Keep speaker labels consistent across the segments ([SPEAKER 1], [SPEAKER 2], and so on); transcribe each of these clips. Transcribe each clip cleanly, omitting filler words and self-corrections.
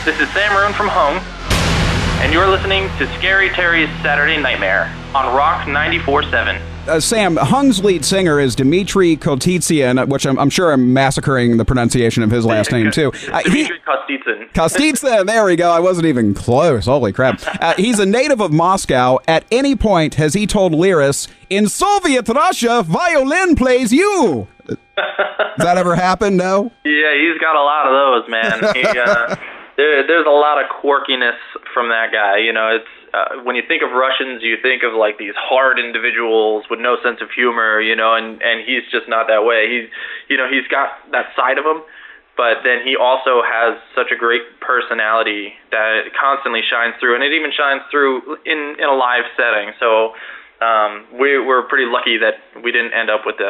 [SPEAKER 1] This is Sam Roon from Hung, and you're listening to Scary Terry's Saturday Nightmare on Rock 94.7.
[SPEAKER 2] Sam, Hung's lead singer is Dmitry Kostitsyn, which I'm sure I'm massacring the pronunciation of his last name, too.
[SPEAKER 1] Dmitry Kostitsyn.
[SPEAKER 2] Kostitsyn, there we go. I wasn't even close. Holy crap. He's a native of Moscow. At any point has he told lyrists, "In Soviet Russia, violin plays you." Does that ever happen? No?
[SPEAKER 1] Yeah, he's got a lot of those, man. There's a lot of quirkiness from that guy. You know, it's when you think of Russians, you think of like these hard individuals with no sense of humor, you know, and he's just not that way. He's got that side of him, but then he also has such a great personality that it constantly shines through, and it even shines through in a live setting. So we're pretty lucky that we didn't end up with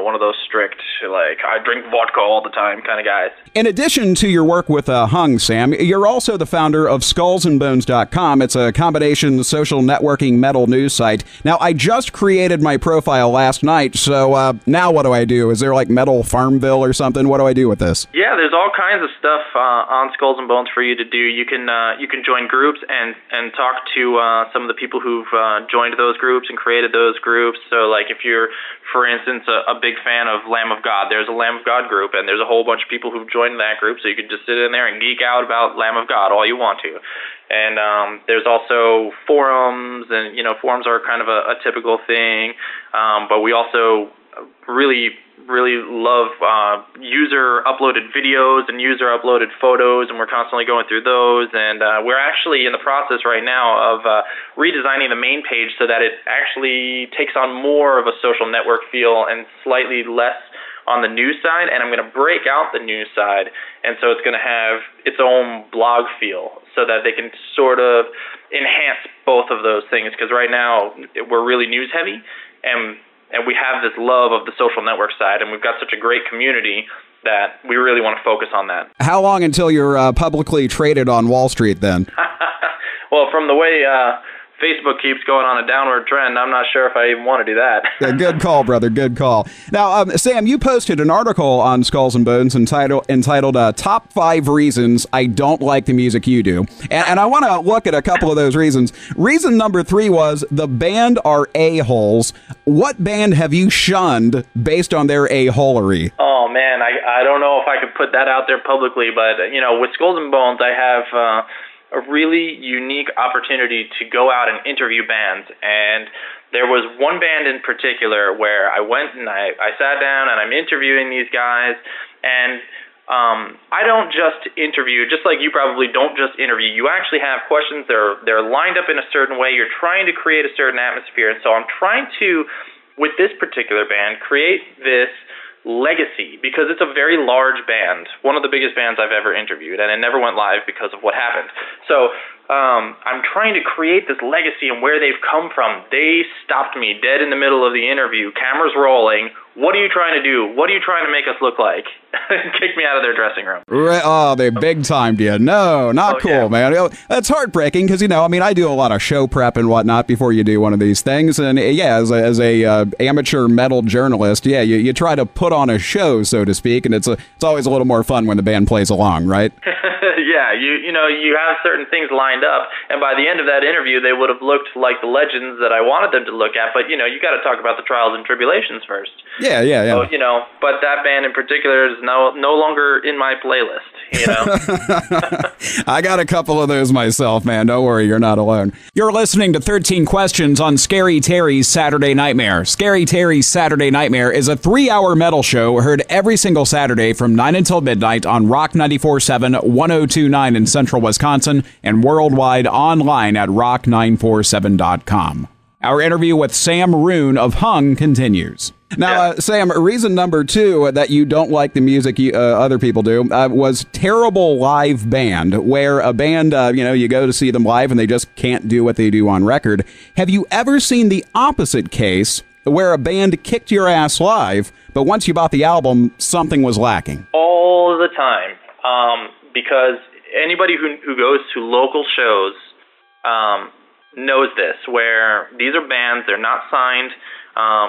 [SPEAKER 1] one of those strict, like, I drink vodka all the time kind of guys.
[SPEAKER 2] In addition to your work with Hung, Sam, you're also the founder of SkullsandBones.com. It's a combination social networking metal news site. Now, I just created my profile last night, so now what do I do? Is there like Metal Farmville or something? What do I do with this?
[SPEAKER 1] Yeah, there's all kinds of stuff on Skulls and Bones for you to do. You can join groups and talk to some of the people who've joined those groups and created those groups. So, like, if you're, for instance, a big fan of Lamb of God, there's a Lamb of God group, and there's a whole bunch of people who've joined that group, so you can just sit in there and geek out about Lamb of God all you want to. And there's also forums, and, forums are kind of a typical thing, but we also really love user-uploaded videos and user-uploaded photos, and we're constantly going through those. And we're actually in the process right now of redesigning the main page so that it actually takes on more of a social network feel and slightly less on the news side. And I'm going to break out the news side, and so it's going to have its own blog feel so that they can sort of enhance both of those things, because right now we're really news-heavy, and we have this love of the social network side, and we've got such a great community that we really want to focus on that. How
[SPEAKER 2] long until you're publicly traded on Wall Street, then?
[SPEAKER 1] Well, from the way Facebook keeps going on a downward trend, I'm not sure if I even want to do that.
[SPEAKER 2] Yeah, good call, brother. Good call. Now, Sam, you posted an article on Skulls and Bones entitled Top 5 Reasons I Don't Like the Music You Do. And I want to look at a couple of those reasons. Reason number 3 was the band are a-holes. What band have you shunned based on their a-holery?
[SPEAKER 1] Oh, man, I don't know if I could put that out there publicly, but, with Skulls and Bones, I have a really unique opportunity to go out and interview bands. And there was one band in particular where I went and I sat down and I'm interviewing these guys, and I don't just interview, just like you probably don't just interview. You actually have questions. They're lined up in a certain way. You're trying to create a certain atmosphere. And so I'm trying to, with this particular band, create this legacy, because it's a very large band, one of the biggest bands I've ever interviewed, and it never went live because of what happened. So I'm trying to create this legacy and where they've come from. They stopped me dead in the middle of the interview, cameras rolling. What are you trying to do? What are you trying to make us look like? Kicked me out of their dressing room.
[SPEAKER 2] Oh, they big-timed you. No, not cool, man. That's heartbreaking because, I do a lot of show prep and whatnot before you do one of these things. And, yeah, as a amateur metal journalist, yeah, you try to put on a show, so to speak, and it's always a little more fun when the band plays along, right?
[SPEAKER 1] Yeah, you have certain things lined up, and by the end of that interview, they would have looked like the legends that I wanted them to look at. But, you got to talk about the trials and tribulations first.
[SPEAKER 2] Yeah.
[SPEAKER 1] So, but that band in particular is no longer in my playlist,
[SPEAKER 2] I got a couple of those myself, man. Don't worry, you're not alone. You're listening to 13 Questions on Scary Terry's Saturday Nightmare. Scary Terry's Saturday Nightmare is a 3-hour metal show heard every single Saturday from 9 until midnight on Rock 94.7, 102.9 in central Wisconsin, and worldwide online at rock947.com. Our interview with Sam Roon of Hung continues. Now, Sam, reason number 2 that you don't like the music other people do was terrible live band, where a band, you go to see them live and they just can't do what they do on record. Have you ever seen the opposite case, where a band kicked your ass live, but once you bought the album, something was lacking?
[SPEAKER 1] All the time, because anybody who goes to local shows, knows this, where these are bands, they're not signed,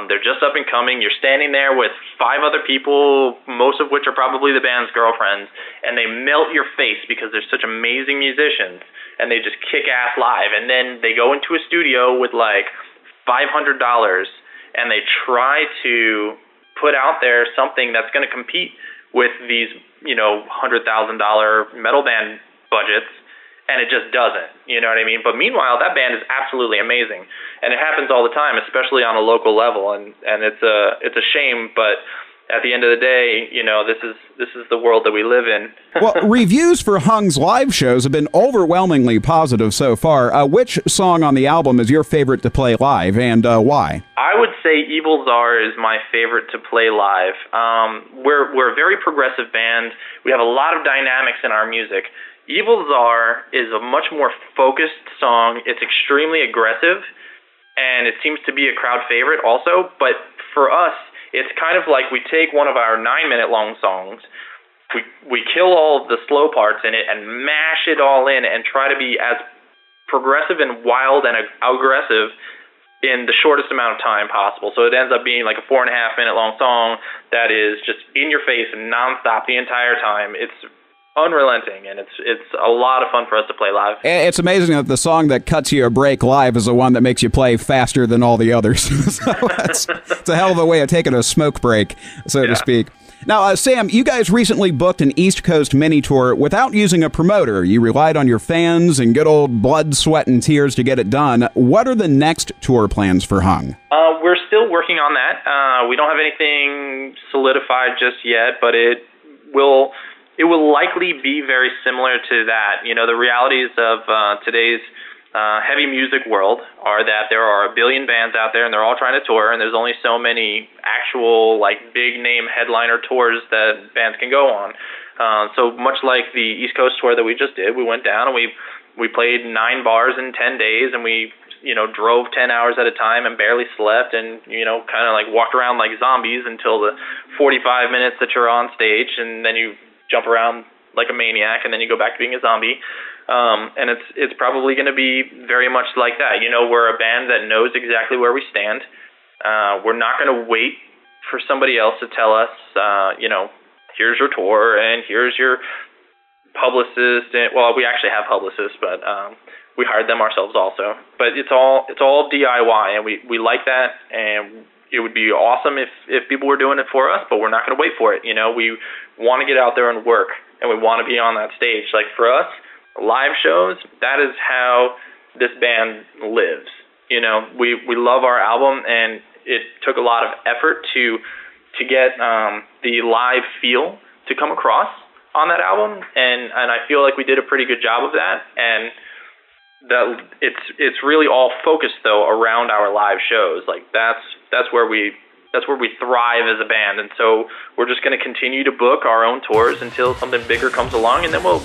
[SPEAKER 1] they're just up and coming. You're standing there with 5 other people, most of which are probably the band's girlfriends, and they melt your face because they're such amazing musicians, and they just kick ass live. And then they go into a studio with like $500, and they try to put out there something that's going to compete with these, $100,000 metal band budgets, and it just doesn't, you know what I mean? But meanwhile, that band is absolutely amazing, and it happens all the time, especially on a local level, and it's a shame, but at the end of the day, this is the world that we live in.
[SPEAKER 2] Well, reviews for Hung's live shows have been overwhelmingly positive so far. Which song on the album is your favorite to play live, and why? I would say Evil Czar is my favorite to play live. We're a very progressive band. We have a lot of dynamics in our music. Evil Czar is a much more focused song. It's extremely aggressive, and it seems to be a crowd favorite also. But for us, it's kind of like we take one of our 9-minute long songs, we kill all of the slow parts in it and mash it all in and try to be as progressive and wild and aggressive in the shortest amount of time possible. So it ends up being like a 4.5-minute long song that is just in your face and nonstop the entire time. It's unrelenting, and it's a lot of fun for us to play live. It's amazing that the song that cuts you a break live is the one that makes you play faster than all the others. So it's a hell of a way of taking a smoke break, so to speak. Now, Sam, you guys recently booked an East Coast mini tour without using a promoter. You relied on your fans and good old blood, sweat, and tears to get it done. What are the next tour plans for Hung? We're still working on that. We don't have anything solidified just yet, but it will likely be very similar to that. The realities of today's heavy music world are that there are a billion bands out there, and they're all trying to tour, and there's only so many actual big name headliner tours that bands can go on. So much like the East Coast tour that we just did, we went down and we played 9 bars in 10 days, and we drove 10 hours at a time and barely slept, and kind of walked around like zombies until the 45 minutes that you're on stage, and then you jump around like a maniac, and then you go back to being a zombie. And it's probably going to be very much like that. We're a band that knows exactly where we stand. We're not going to wait for somebody else to tell us, here's your tour and here's your publicist. Well, we actually have publicists, but we hired them ourselves also. But it's all DIY, and we like that, and it would be awesome if people were doing it for us, but we're not going to wait for it. We want to get out there and work, and we want to be on that stage. Like for us, live shows, that is how this band lives. We love our album, and it took a lot of effort to get the live feel to come across on that album, and I feel like we did a pretty good job of that. And that it's really all focused though around our live shows. That's where we thrive as a band, and so we're just going to continue to book our own tours until something bigger comes along, and then we'll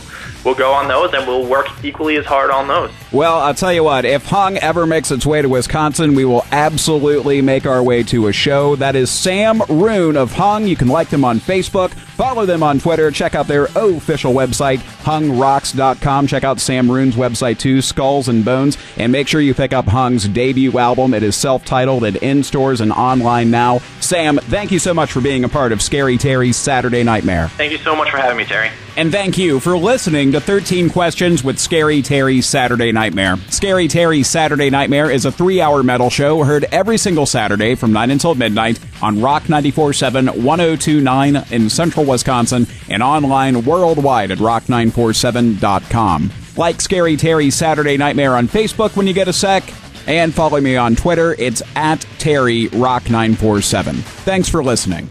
[SPEAKER 2] go on those, and we'll work equally as hard on those. Well, I'll tell you what, if Hung ever makes its way to Wisconsin, we will absolutely make our way to a show. That is Sam Rune of Hung. You can like them on Facebook, follow them on Twitter, check out their official website, hungrocks.com. Check out Sam Rune's website too, Skulls and Bones, and make sure you pick up Hung's debut album. It is self-titled and in stores and online now. Sam, thank you so much for being a part of Scary Terry's Saturday Nightmare. Thank you so much for having me, Terry. And thank you for listening to 13 Questions with Scary Terry's Saturday Nightmare. Scary Terry's Saturday Nightmare is a 3-hour metal show heard every single Saturday from 9 until midnight on Rock 94.7, 102.9 in central Wisconsin, and online worldwide at rock947.com. Like Scary Terry's Saturday Nightmare on Facebook when you get a sec, and follow me on Twitter. It's @TerryRock947. Thanks for listening.